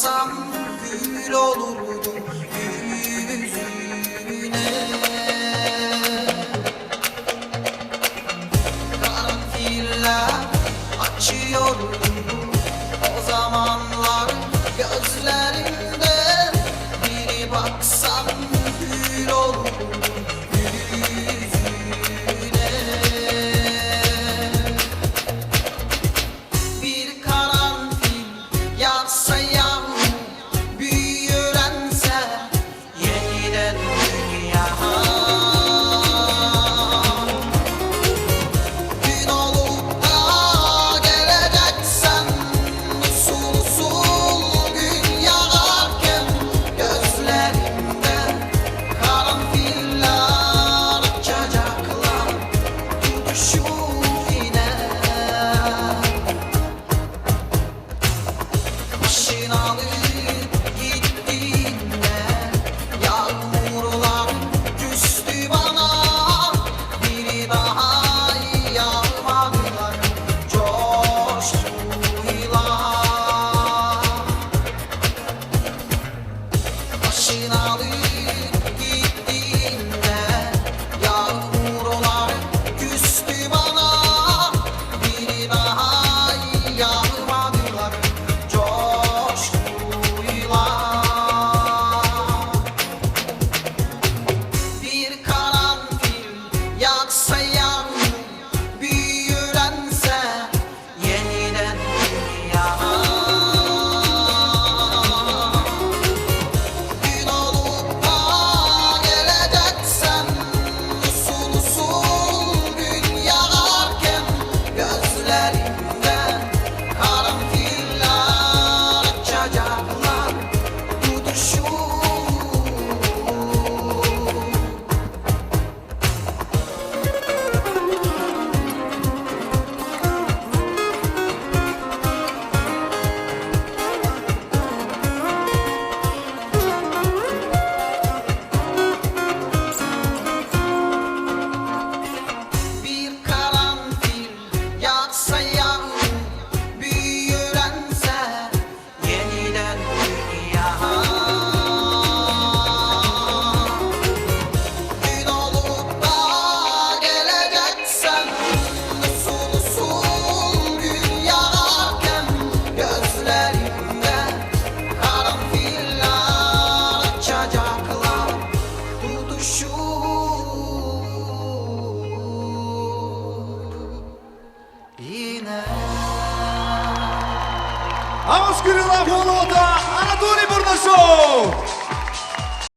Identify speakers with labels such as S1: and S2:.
S1: baksam gül olurdum yüzüne. Karanfiller açıyordum o zamanlar gözlerinde. Bir baksam gül olurdum yüzüne. Bir karanfil yağsa yağmur, büyürense yeniden dünya. Gün olup da geleceksen usul usul gün yağarken gözlerimde karanfiller açacaklar tutuşup yine. Başın alıp gittiğinde yağmurlar küstü bana. Bir daha yağmadılar coşkuyla. Başın alıp gittiğinde yağmurlar küstü bana. Bir daha yağmadılar coşkuyla. Bir karanfil yaksa yağmur, büyürense yeniden dünya. Gün olup da geleceksen usul usul gün yağarken gözlerimde karanfiller açacaklar tutuşup. Bir karanfil yağsa yağmur, büyürense yeniden dünya. Gün olup da geleceksen usul usul gün yağarken gözlerimde karanfiller açacaklar tutuşup yine.
S2: Амоскурила Волода, Анатолий Бурдашов.